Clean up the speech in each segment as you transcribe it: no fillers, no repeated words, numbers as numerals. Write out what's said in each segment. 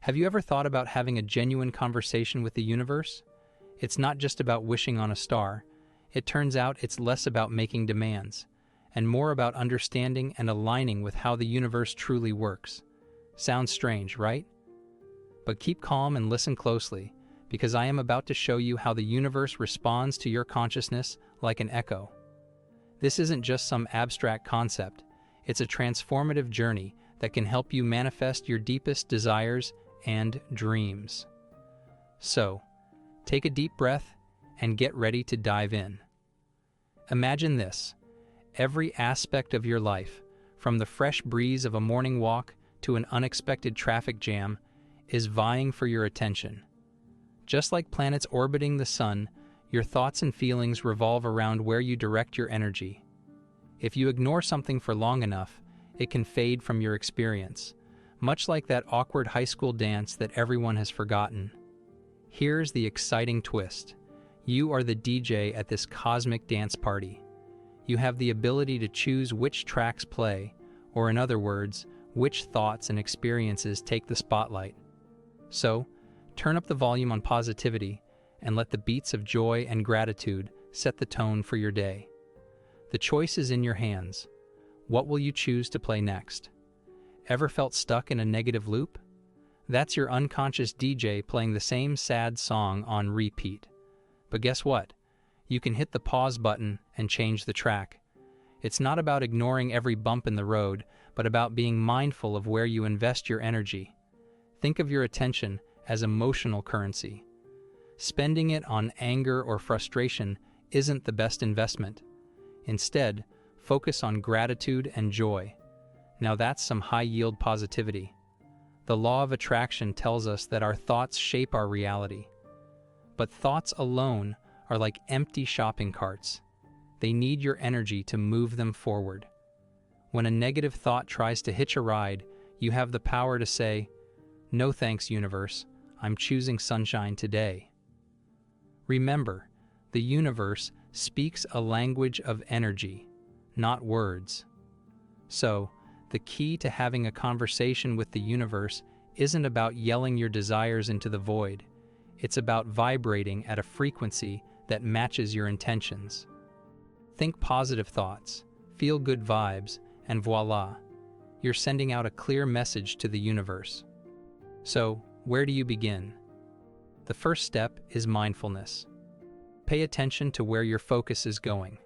Have you ever thought about having a genuine conversation with the universe? It's not just about wishing on a star. It turns out it's less about making demands, and more about understanding and aligning with how the universe truly works. Sounds strange, right? But keep calm and listen closely, because I am about to show you how the universe responds to your consciousness like an echo. This isn't just some abstract concept, it's a transformative journey that can help you manifest your deepest desires and dreams. So, take a deep breath and get ready to dive in. Imagine this: every aspect of your life, from the fresh breeze of a morning walk to an unexpected traffic jam, is vying for your attention. Just like planets orbiting the sun, your thoughts and feelings revolve around where you direct your energy. If you ignore something for long enough, it can fade from your experience, much like that awkward high school dance that everyone has forgotten. Here's the exciting twist. You are the DJ at this cosmic dance party. You have the ability to choose which tracks play, or in other words, which thoughts and experiences take the spotlight. So, turn up the volume on positivity and let the beats of joy and gratitude set the tone for your day. The choice is in your hands. What will you choose to play next? Ever felt stuck in a negative loop? That's your unconscious DJ playing the same sad song on repeat. But guess what? You can hit the pause button and change the track. It's not about ignoring every bump in the road, but about being mindful of where you invest your energy. Think of your attention as emotional currency. Spending it on anger or frustration isn't the best investment. Instead, focus on gratitude and joy. Now that's some high-yield positivity. The law of attraction tells us that our thoughts shape our reality. But thoughts alone are like empty shopping carts. They need your energy to move them forward. When a negative thought tries to hitch a ride, you have the power to say, "No thanks, universe. I'm choosing sunshine today." Remember, the universe speaks a language of energy, not words. So, the key to having a conversation with the universe isn't about yelling your desires into the void. It's about vibrating at a frequency that matches your intentions. Think positive thoughts, feel good vibes, and voila, you're sending out a clear message to the universe. So, where do you begin? The first step is mindfulness. Pay attention to where your focus is going.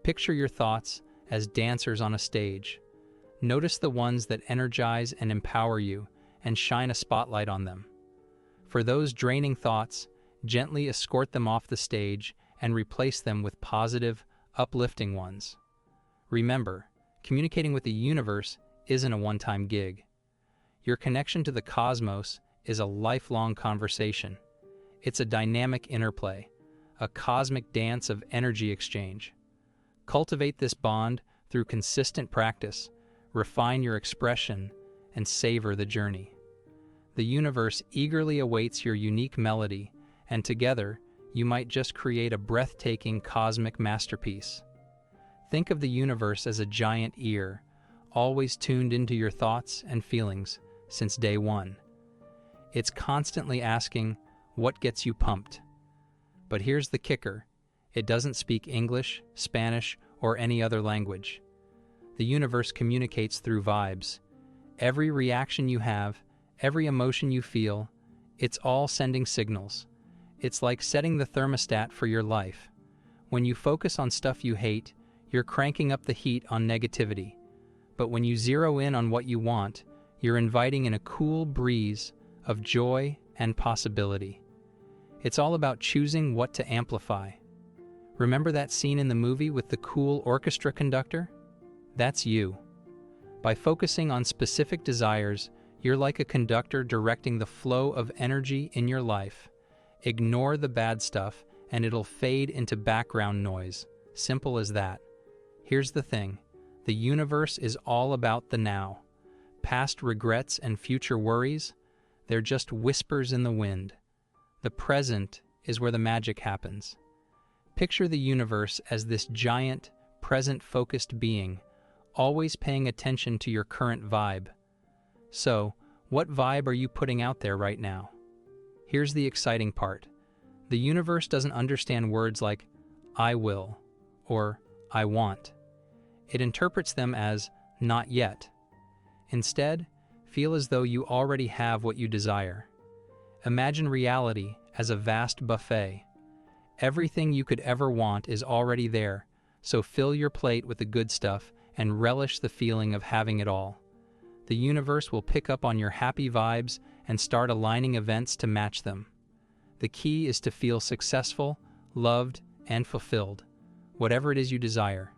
Picture your thoughts as dancers on a stage. Notice the ones that energize and empower you, and shine a spotlight on them. For those draining thoughts, gently escort them off the stage and replace them with positive, uplifting ones. Remember, communicating with the universe isn't a one-time gig. Your connection to the cosmos is a lifelong conversation. It's a dynamic interplay, a cosmic dance of energy exchange. Cultivate this bond through consistent practice, refine your expression, and savor the journey. The universe eagerly awaits your unique melody, and together, you might just create a breathtaking cosmic masterpiece. Think of the universe as a giant ear, always tuned into your thoughts and feelings since day one. It's constantly asking, what gets you pumped? But here's the kicker: it doesn't speak English, Spanish, or any other language. The universe communicates through vibes. Every reaction you have, every emotion you feel, it's all sending signals. It's like setting the thermostat for your life. When you focus on stuff you hate, you're cranking up the heat on negativity. But when you zero in on what you want, you're inviting in a cool breeze of joy and possibility. It's all about choosing what to amplify. Remember that scene in the movie with the cool orchestra conductor? That's you. By focusing on specific desires, you're like a conductor directing the flow of energy in your life. Ignore the bad stuff, and it'll fade into background noise. Simple as that. Here's the thing: the universe is all about the now. Past regrets and future worries, they're just whispers in the wind. The present is where the magic happens. Picture the universe as this giant, present-focused being, always paying attention to your current vibe. So, What vibe are you putting out there right now? Here's the exciting part. The universe doesn't understand words like I will or I want. It interprets them as not yet. Instead, feel as though you already have what you desire. Imagine reality as a vast buffet. Everything you could ever want is already there, so fill your plate with the good stuff and relish the feeling of having it all. The universe will pick up on your happy vibes and start aligning events to match them. The key is to feel successful, loved, and fulfilled, whatever it is you desire.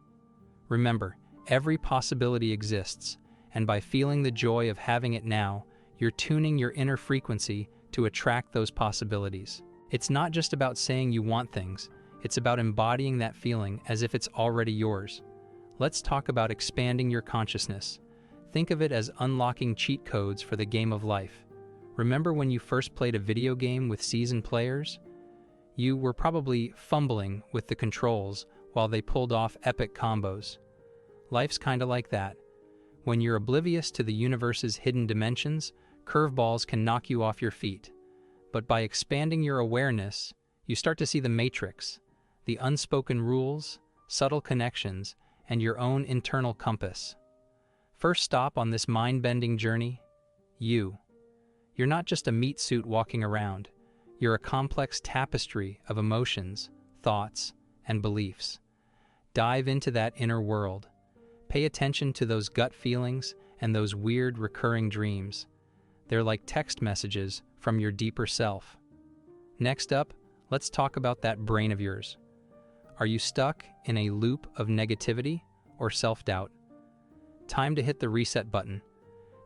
Remember, every possibility exists, and by feeling the joy of having it now, you're tuning your inner frequency to attract those possibilities. It's not just about saying you want things, it's about embodying that feeling as if it's already yours. Let's talk about expanding your consciousness. Think of it as unlocking cheat codes for the game of life. Remember when you first played a video game with seasoned players? You were probably fumbling with the controls while they pulled off epic combos. Life's kinda like that. When you're oblivious to the universe's hidden dimensions, curveballs can knock you off your feet. But by expanding your awareness, you start to see the matrix, the unspoken rules, subtle connections, and your own internal compass. First stop on this mind-bending journey, you. You're not just a meat suit walking around. You're a complex tapestry of emotions, thoughts, and beliefs. Dive into that inner world. Pay attention to those gut feelings and those weird recurring dreams. They're like text messages from your deeper self. Next up, let's talk about that brain of yours. Are you stuck in a loop of negativity or self-doubt? Time to hit the reset button.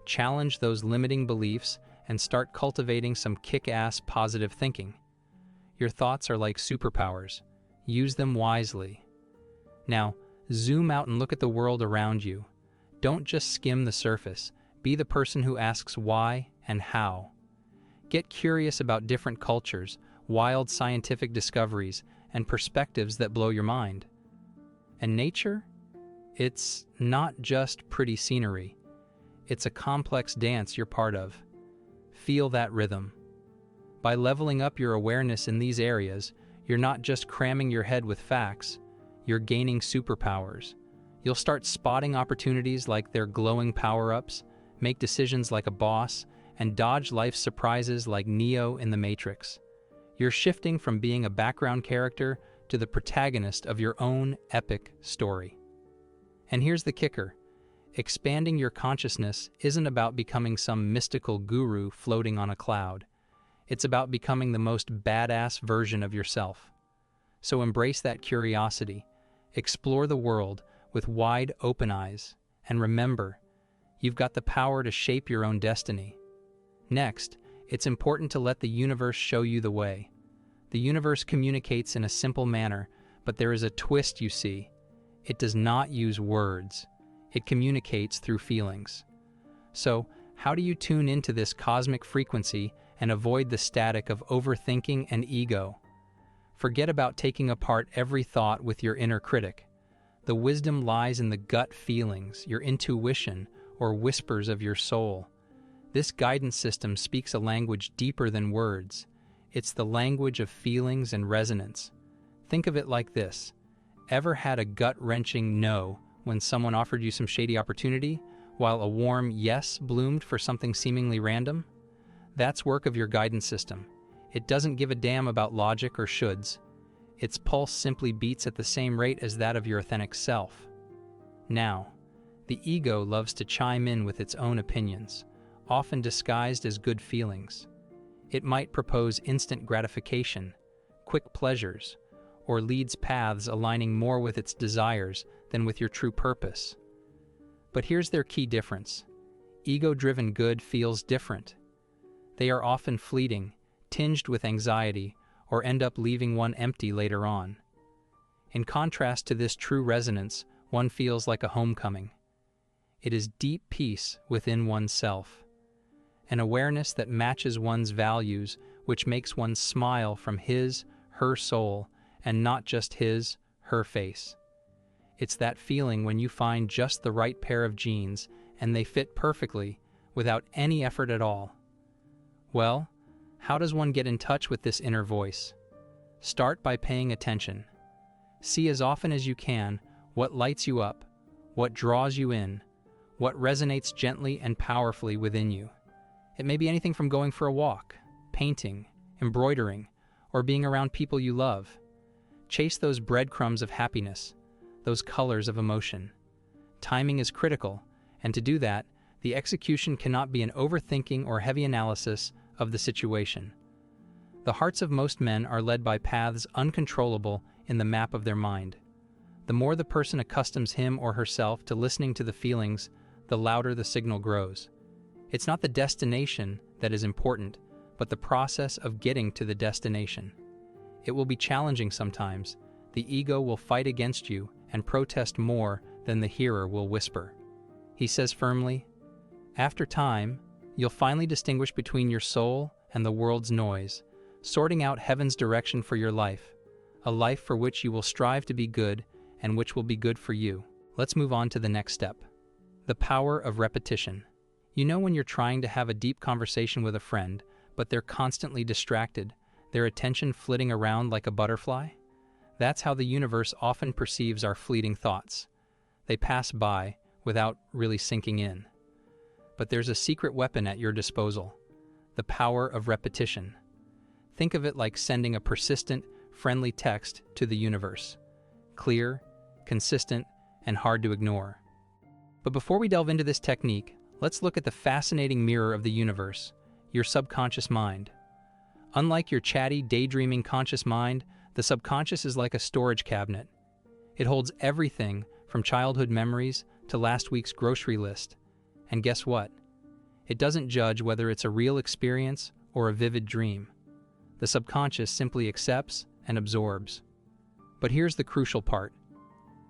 Challenge those limiting beliefs and start cultivating some kick-ass positive thinking. Your thoughts are like superpowers. Use them wisely. Now, zoom out and look at the world around you. Don't just skim the surface. Be the person who asks why and how. Get curious about different cultures, wild scientific discoveries, and perspectives that blow your mind. And nature? It's not just pretty scenery. It's a complex dance you're part of. Feel that rhythm. By leveling up your awareness in these areas, you're not just cramming your head with facts, you're gaining superpowers. You'll start spotting opportunities like their glowing power-ups, make decisions like a boss, and dodge life's surprises like Neo in the Matrix. You're shifting from being a background character to the protagonist of your own epic story. And here's the kicker. Expanding your consciousness isn't about becoming some mystical guru floating on a cloud. It's about becoming the most badass version of yourself. So embrace that curiosity. Explore the world with wide open eyes. And remember, you've got the power to shape your own destiny. Next, it's important to let the universe show you the way. The universe communicates in a simple manner, but there is a twist, you see. It does not use words. It communicates through feelings. So, how do you tune into this cosmic frequency and avoid the static of overthinking and ego? Forget about taking apart every thought with your inner critic. The wisdom lies in the gut feelings, your intuition, or whispers of your soul. This guidance system speaks a language deeper than words. It's the language of feelings and resonance. Think of it like this. Ever had a gut-wrenching no when someone offered you some shady opportunity, while a warm yes bloomed for something seemingly random? That's work of your guidance system. It doesn't give a damn about logic or shoulds. Its pulse simply beats at the same rate as that of your authentic self. Now, the ego loves to chime in with its own opinions, often disguised as good feelings. It might propose instant gratification, quick pleasures, or leads paths aligning more with its desires than with your true purpose. But here's their key difference. Ego-driven good feels different. They are often fleeting, tinged with anxiety, or end up leaving one empty later on. In contrast to this true resonance, one feels like a homecoming. It is deep peace within oneself, an awareness that matches one's values, which makes one smile from his, her soul, and not just his, her face. It's that feeling when you find just the right pair of jeans and they fit perfectly, without any effort at all. Well, how does one get in touch with this inner voice? Start by paying attention. See as often as you can what lights you up, what draws you in, what resonates gently and powerfully within you. It may be anything from going for a walk, painting, embroidering, or being around people you love. Chase those breadcrumbs of happiness, those colors of emotion. Timing is critical, and to do that, the execution cannot be an overthinking or heavy analysis of the situation. The hearts of most men are led by paths uncontrollable in the map of their mind. The more the person accustoms him or herself to listening to the feelings, the louder the signal grows. It's not the destination that is important, but the process of getting to the destination. It will be challenging sometimes. The ego will fight against you and protest more than the hearer will whisper. He says firmly, "After time, you'll finally distinguish between your soul and the world's noise, sorting out heaven's direction for your life, a life for which you will strive to be good and which will be good for you." Let's move on to the next step. The power of repetition. You know when you're trying to have a deep conversation with a friend, but they're constantly distracted, their attention flitting around like a butterfly? That's how the universe often perceives our fleeting thoughts. They pass by without really sinking in. But there's a secret weapon at your disposal: the power of repetition. Think of it like sending a persistent, friendly text to the universe. Clear, consistent, and hard to ignore. But before we delve into this technique, let's look at the fascinating mirror of the universe, your subconscious mind. Unlike your chatty, daydreaming conscious mind, the subconscious is like a storage cabinet. It holds everything from childhood memories to last week's grocery list. And guess what? It doesn't judge whether it's a real experience or a vivid dream. The subconscious simply accepts and absorbs. But here's the crucial part.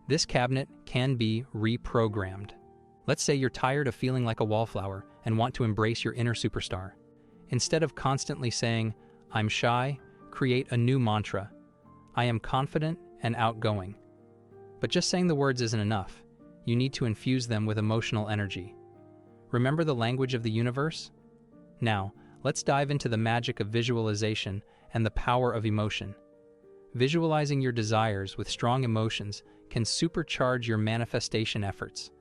This cabinet can be reprogrammed. Let's say you're tired of feeling like a wallflower and want to embrace your inner superstar. Instead of constantly saying, "I'm shy," create a new mantra: "I am confident and outgoing." But just saying the words isn't enough. You need to infuse them with emotional energy. Remember the language of the universe? Now, let's dive into the magic of visualization and the power of emotion. Visualizing your desires with strong emotions can supercharge your manifestation efforts.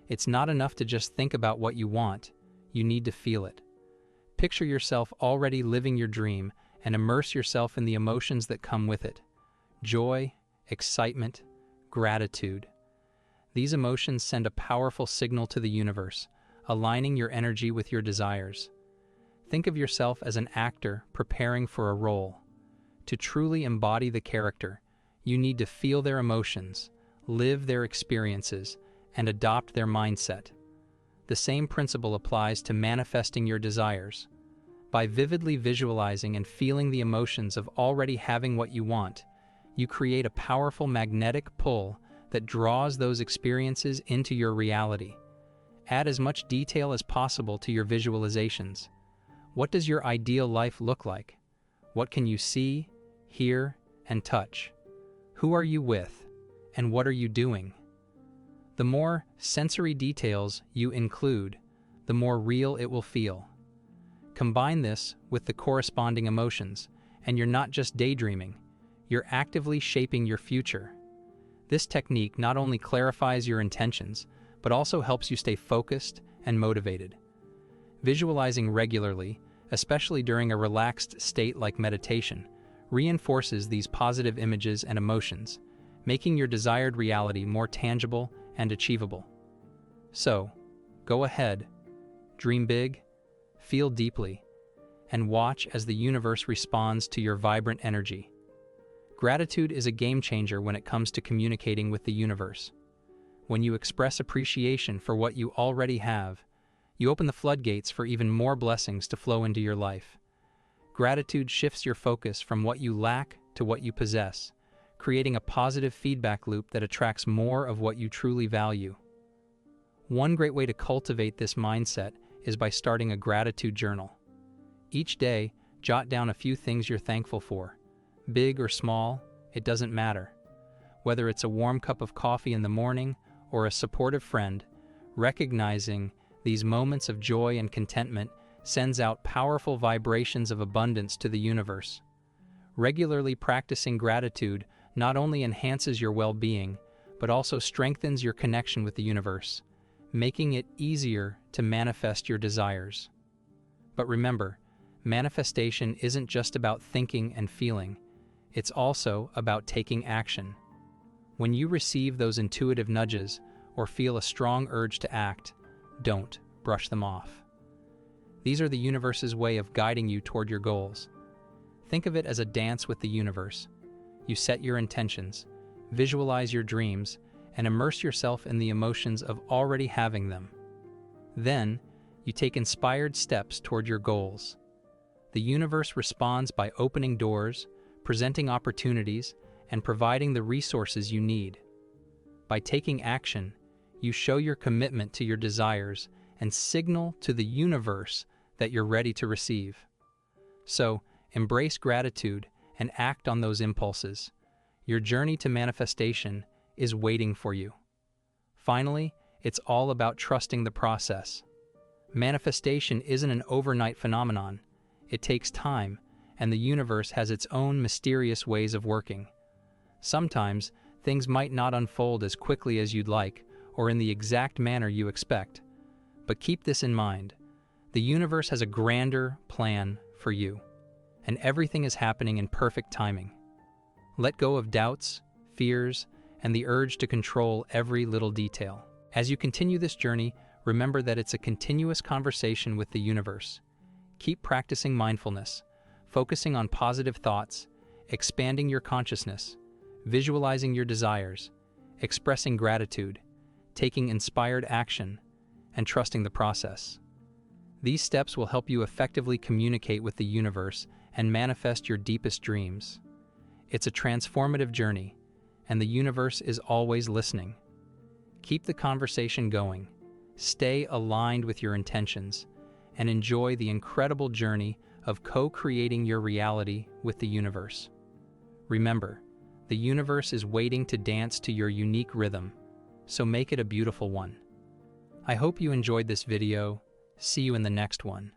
It's not enough to just think about what you want, you need to feel it. Picture yourself already living your dream and immerse yourself in the emotions that come with it: joy, excitement, gratitude. These emotions send a powerful signal to the universe, aligning your energy with your desires. Think of yourself as an actor preparing for a role. To truly embody the character, you need to feel their emotions, live their experiences, and adopt their mindset. The same principle applies to manifesting your desires. By vividly visualizing and feeling the emotions of already having what you want, you create a powerful magnetic pull that draws those experiences into your reality. Add as much detail as possible to your visualizations. What does your ideal life look like? What can you see, hear, and touch? Who are you with, and what are you doing? The more sensory details you include, the more real it will feel. Combine this with the corresponding emotions, and you're not just daydreaming, you're actively shaping your future. This technique not only clarifies your intentions, but also helps you stay focused and motivated. Visualizing regularly, especially during a relaxed state like meditation, reinforces these positive images and emotions, making your desired reality more tangible and achievable. So, go ahead, dream big, feel deeply, and watch as the universe responds to your vibrant energy. Gratitude is a game changer when it comes to communicating with the universe. When you express appreciation for what you already have, you open the floodgates for even more blessings to flow into your life. Gratitude shifts your focus from what you lack to what you possess, creating a positive feedback loop that attracts more of what you truly value. One great way to cultivate this mindset is by starting a gratitude journal. Each day, jot down a few things you're thankful for. Big or small, it doesn't matter. Whether it's a warm cup of coffee in the morning or a supportive friend, recognizing These moments of joy and contentment sends out powerful vibrations of abundance to the universe. Regularly practicing gratitude not only enhances your well-being, but also strengthens your connection with the universe, making it easier to manifest your desires. But remember, manifestation isn't just about thinking and feeling, it's also about taking action. When you receive those intuitive nudges or feel a strong urge to act, don't brush them off. These are the universe's way of guiding you toward your goals. Think of it as a dance with the universe. You set your intentions, visualize your dreams, and immerse yourself in the emotions of already having them. Then, you take inspired steps toward your goals. The universe responds by opening doors, presenting opportunities, and providing the resources you need. By taking action, you show your commitment to your desires and signal to the universe that you're ready to receive. So, embrace gratitude and act on those impulses. Your journey to manifestation is waiting for you. Finally, it's all about trusting the process. Manifestation isn't an overnight phenomenon. It takes time, and the universe has its own mysterious ways of working. Sometimes, things might not unfold as quickly as you'd like, or in the exact manner you expect. But keep this in mind. The universe has a grander plan for you, and everything is happening in perfect timing. Let go of doubts, fears, and the urge to control every little detail. As you continue this journey, remember that it's a continuous conversation with the universe. Keep practicing mindfulness, focusing on positive thoughts, expanding your consciousness, visualizing your desires, expressing gratitude, taking inspired action, and trusting the process. These steps will help you effectively communicate with the universe and manifest your deepest dreams. It's a transformative journey, and the universe is always listening. Keep the conversation going, stay aligned with your intentions, and enjoy the incredible journey of co-creating your reality with the universe. Remember, the universe is waiting to dance to your unique rhythm, so make it a beautiful one. I hope you enjoyed this video. See you in the next one.